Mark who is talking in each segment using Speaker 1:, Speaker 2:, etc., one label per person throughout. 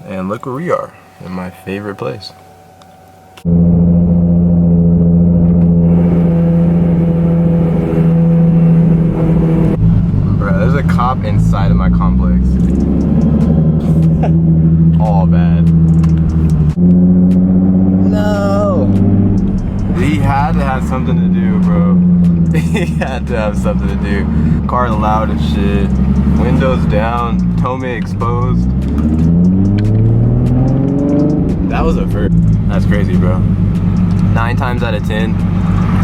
Speaker 1: and look where we are, in my favorite place. Bro, there's a cop inside of my complex. All bad. No! He had to have something to do, bro. He had to have something to do. Car loud as shit. Windows down. Tome exposed. That was a first. That's crazy, bro. 9 times out of 10,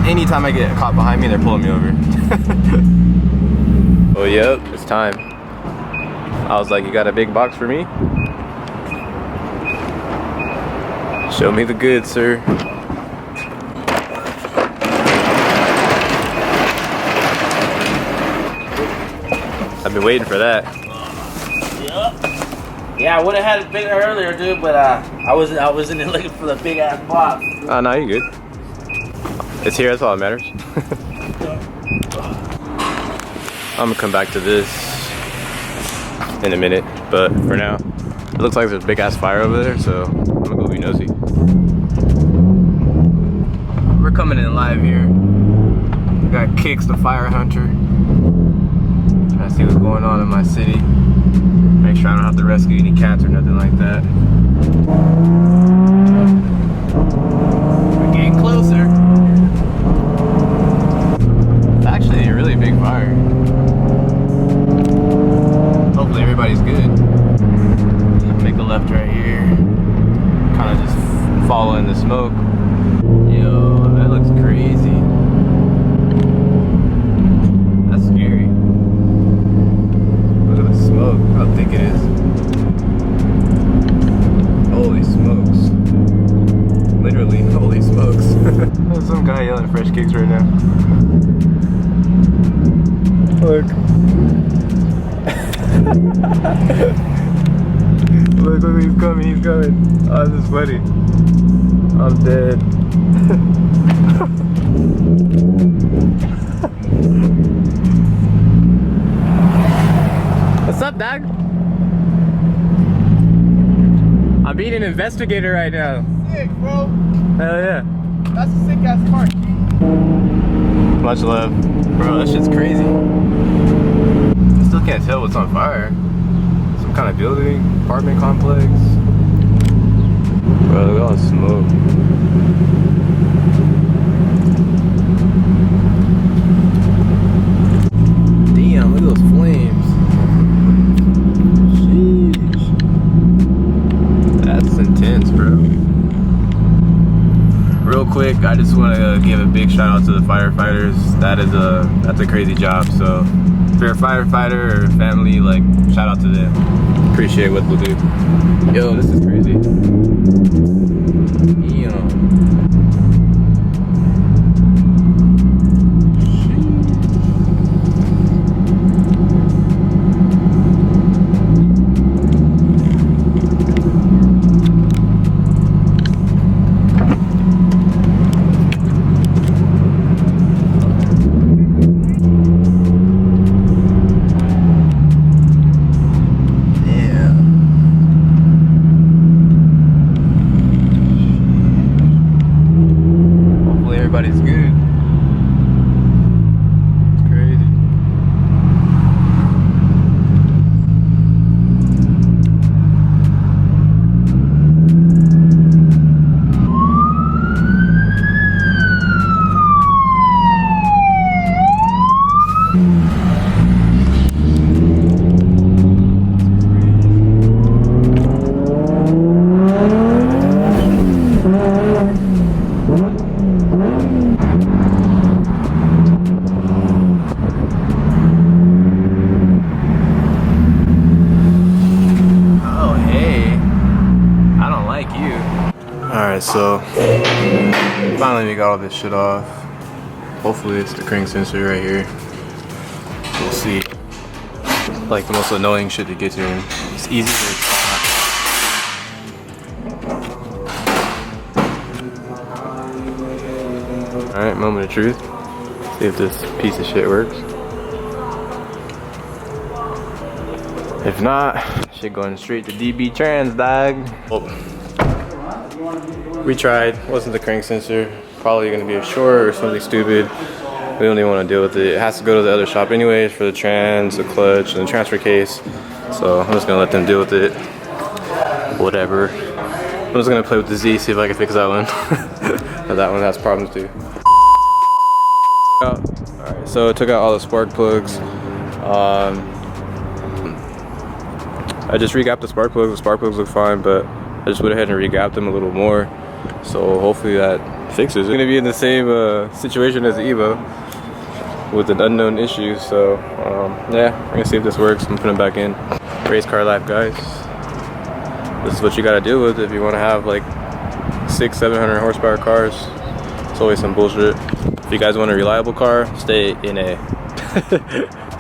Speaker 1: anytime I get caught behind me, they're pulling me over. Oh, yep, it's time. I was like, you got a big box for me? Show me the goods, sir. I've been waiting for that.
Speaker 2: Yeah, I would have had it bigger earlier, dude, but I wasn't looking for the big ass box.
Speaker 1: Oh, no, you're good. It's here, that's all that matters. I'm gonna come back to this in a minute, but for now, it looks like there's a big ass fire over there, so I'm gonna go be nosy. We're coming in live here. We got Kicks, the fire hunter. Trying to see what's going on in my city. Make sure I don't have to rescue any cats or nothing like that. We're getting closer. It's actually a really big fire. Hopefully everybody's good. Make a left right here. Kind of just following the smoke. Yo, that looks crazy. That's scary. Look at the smoke, how thick it is. Holy smokes. Literally, holy smokes. There's some guy yelling fresh kicks right now. Look. Look, he's coming, he's coming. Oh, this is funny. I'm dead. What's up, dog? I'm being an investigator right now.
Speaker 3: Sick, bro.
Speaker 1: Hell yeah.
Speaker 3: That's a sick ass car.
Speaker 1: Much love. Bro, that shit's crazy. I still can't tell what's on fire. Some kind of building, apartment complex. Bro, look at all the smoke. Damn, look at those flames. Sheesh. That's intense, bro. Real quick, I just want to give a big shout out to the firefighters. That's a crazy job. So if you're a firefighter or family, like, shout out to them. Appreciate what they'll do. Yo, this is crazy. Damn. Everybody's good. It's crazy. Alright, so finally we got all this shit off. Hopefully it's the crank sensor right here. We'll see. Like the most annoying shit to get to him. It's easy to Alright, moment of truth. See if this piece of shit works. If not, shit shit going straight to DB trans, dog. Oh. We tried, wasn't the crank sensor. Probably gonna be a short or something stupid. We don't even want to deal with it. It has to go to the other shop anyways for the trans, the clutch, and the transfer case. So I'm just gonna let them deal with it. Whatever. I'm just gonna play with the Z, see if I can fix that one. That one has problems too. Alright, so I took out all the spark plugs. I just regapped the spark plugs. The spark plugs look fine, but I just went ahead and regapped them a little more. So hopefully that fixes. It's gonna be in the same situation as the Evo with an unknown issue. So yeah, we're gonna see if this works. I'm putting it back in. Race car life, guys. This is what you gotta deal with if you want to have like 600-700 horsepower cars. It's always some bullshit. If you guys want a reliable car, stay in A.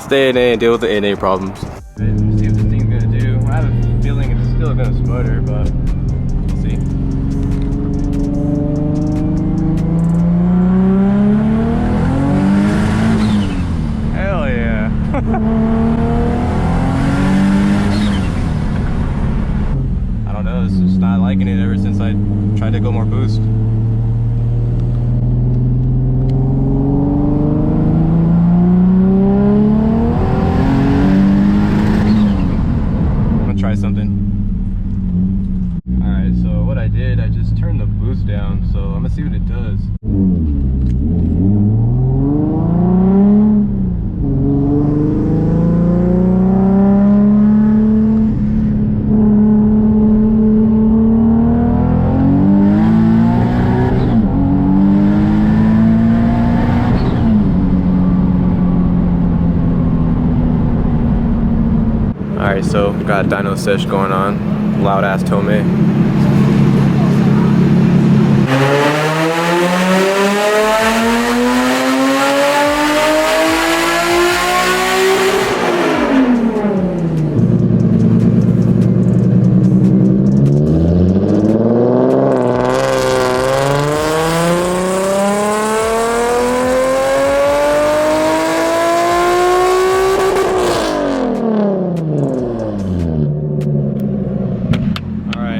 Speaker 1: Stay in A and deal with the NA problems. Let's see what this thing's gonna do. I have a feeling it's still gonna sputter, but we'll see. Hell yeah. I don't know, it's just not liking it ever since I tried to go more boost. Try something. Alright, so what I did, I just turned the boost down, so I'm gonna see what it does. Alright, so got a dyno sesh going on. Loud ass Tomei.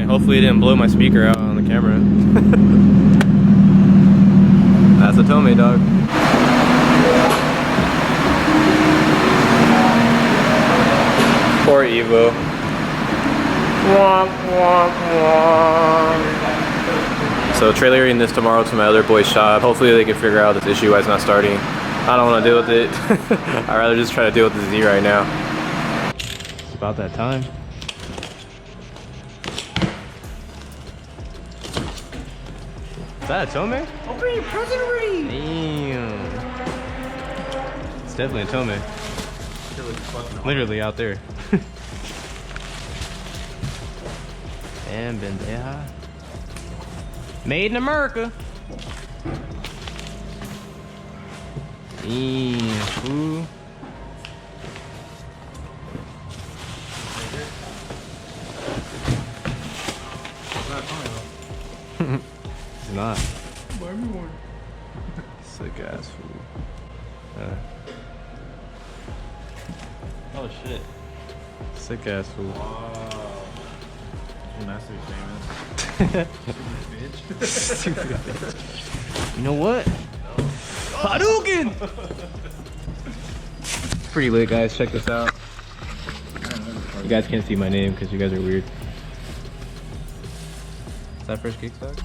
Speaker 1: Hopefully it didn't blow my speaker out on the camera. That's a Tomei, dog. Poor Evo. So trailering this tomorrow to my other boy's shop. Hopefully they can figure out this issue why it's not starting. I don't want to deal with it. I'd rather just try to deal with the Z right now. It's about that time. Is that a Tomei?
Speaker 3: Open your present already!
Speaker 1: Damn. It's definitely a Tomei. Literally out there. And bendeja. Made in America. Damn, ooh. It's not. Sick ass fool.
Speaker 2: Oh shit.
Speaker 1: Sick ass fool.
Speaker 3: Wow. You must be famous.
Speaker 1: Stupid bitch. You know what? Hadouken! Pretty lit, guys. Check this out. You guys can't see my name because you guys are weird. Is that first kickstart?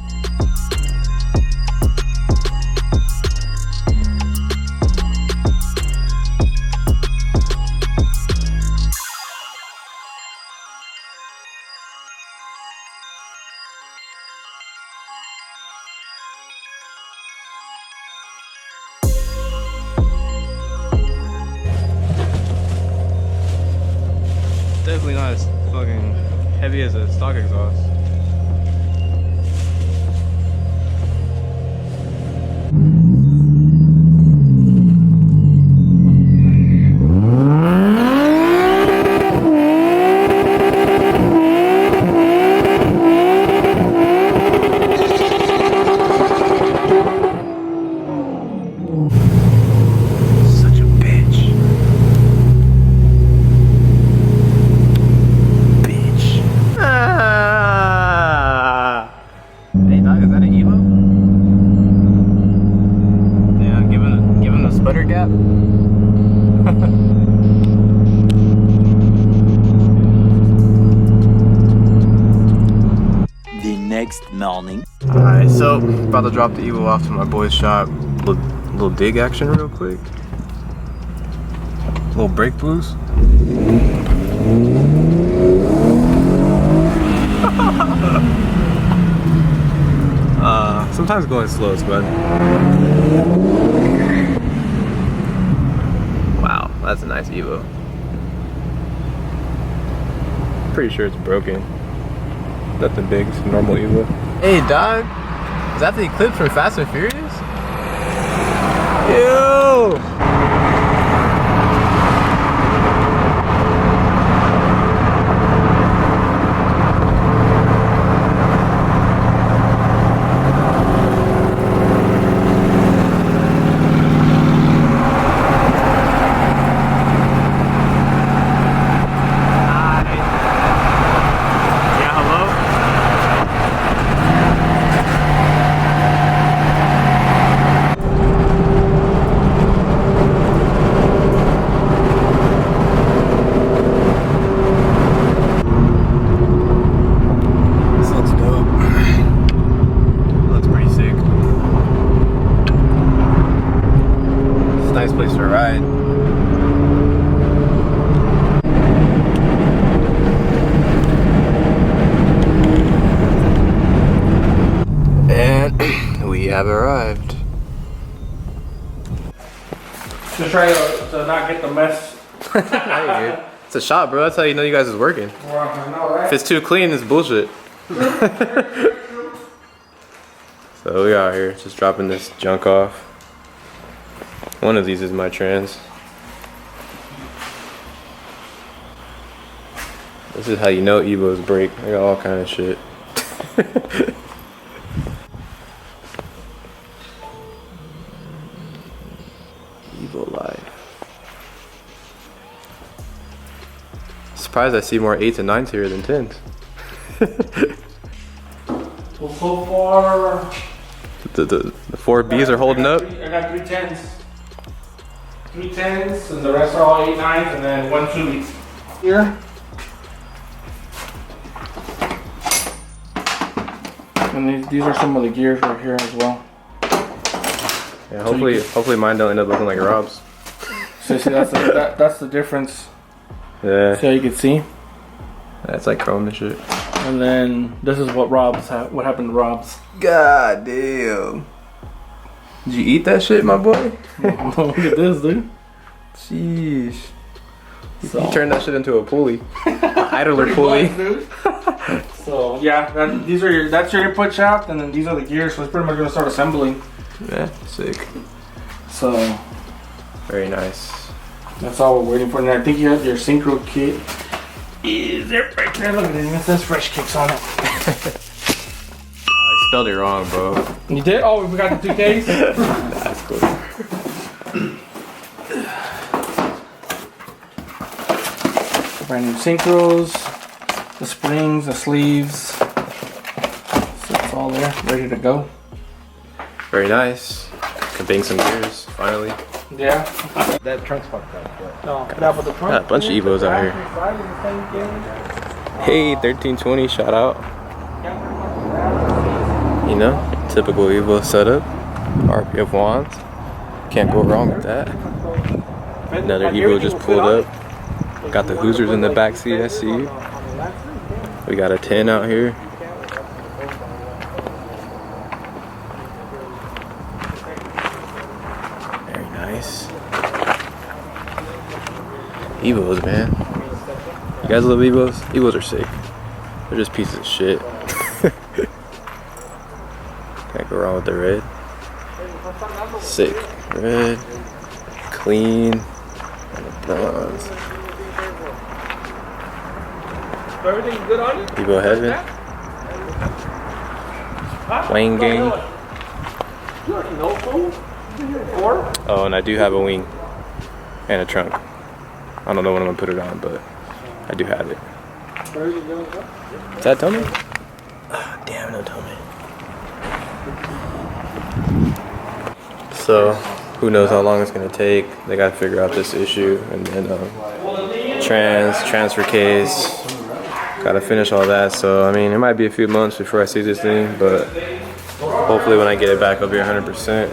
Speaker 1: Definitely not as fucking heavy as a stock exhaust. Such a bitch. cap?
Speaker 4: The next morning.
Speaker 1: Alright, so about to drop the Evo off to my boy's shop. Little dig action real quick. Little brake boost. Sometimes going slow is fun. Wow, that's a nice Evo. Pretty sure it's broken. Nothing big, it's a normal Evo. Hey dog, is that the Eclipse from Fast and Furious? Ew! Nice place to ride. And we have arrived.
Speaker 2: Just try to not get the mess.
Speaker 1: It's a shot, bro. That's how you know you guys is working.
Speaker 2: Well, I know, right?
Speaker 1: If it's too clean, it's bullshit. So we out here just dropping this junk off. One of these is my trans. This is how you know Evos break. They got all kind of shit. Evo life. Surprised I see more 8s and 9s here than 10s.
Speaker 2: Well, so far,
Speaker 1: The 4 Bs are holding up.
Speaker 2: I got 3 10s. 3 10s, and the rest are all 8 9s, and then 1 2 here. And these are some of the gears right here as well.
Speaker 1: Yeah, hopefully mine don't end up looking like Rob's.
Speaker 2: So see, that's the difference.
Speaker 1: Yeah.
Speaker 2: See how you can see?
Speaker 1: That's like chrome and shit.
Speaker 2: And then this is what what happened to Rob's.
Speaker 1: God damn. Did you eat that shit, my boy?
Speaker 2: Look at this, dude.
Speaker 1: Sheesh.
Speaker 2: So,
Speaker 1: You turned that shit into a pulley. Idler pulley.
Speaker 2: much, dude. So yeah, that's your input shaft, and then these are the gears. So it's pretty much gonna start assembling.
Speaker 1: Yeah, sick.
Speaker 2: So
Speaker 1: Very nice.
Speaker 2: that's all we're waiting for. And I think you have your synchro kit. Is it right there? Look at it. It says Fresh Kicks on it.
Speaker 1: I spelled it wrong, bro.
Speaker 2: You did? Oh, we forgot the 2Ks.
Speaker 1: That's cool.
Speaker 2: Brand new synchros, the springs, the sleeves. So it's all there, ready to go.
Speaker 1: Very nice. Can bang some gears, finally.
Speaker 2: Yeah.
Speaker 3: That trunk's fucked up. But
Speaker 2: No, but the front.
Speaker 1: Got a bunch of Evos out here. Hey, 1320, shout out. You know, typical Evo setup. RPF wands. Can't go wrong with that. Another Evo just pulled up. Got the Hoosers in the back seat, I see. We got a 10 out here. Very nice. Evos, man. You guys love Evos? Evos are sick. They're just pieces of shit. Can't go wrong with the red. Sick. Red. Clean. And the bronze.
Speaker 2: Everything good on it?
Speaker 1: Evo Heaven. Wayne Gang. Oh, and I do have a wing. And a trunk. I don't know when I'm gonna put it on, but I do have it. Is that Tommy? Ah, damn, no Tommy. So, who knows how long it's gonna take. They gotta figure out this issue, and then transfer case. Gotta finish all that. So I mean, it might be a few months before I see this thing, but hopefully when I get it back, I'll be 100%.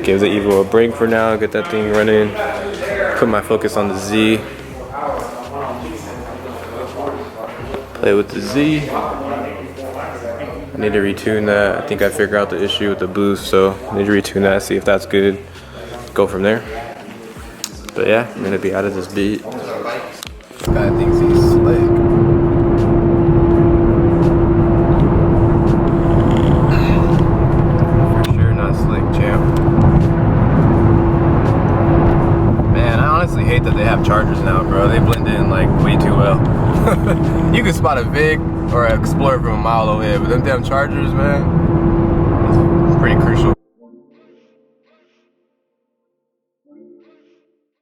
Speaker 1: Give the Evo a break for now. Get that thing running. Put my focus on the Z. Play with the Z. I need to retune that. I think I figured out the issue with the boost, so I need to retune that, see if that's good. Go from there. But yeah, I'm gonna be out of this beat. Guy thinks he's slick. For sure not slick, champ. Man, I honestly hate that they have chargers now, bro. They blend in like way too well. You can spot a Vig or an Explorer from a mile away, but them damn chargers, man.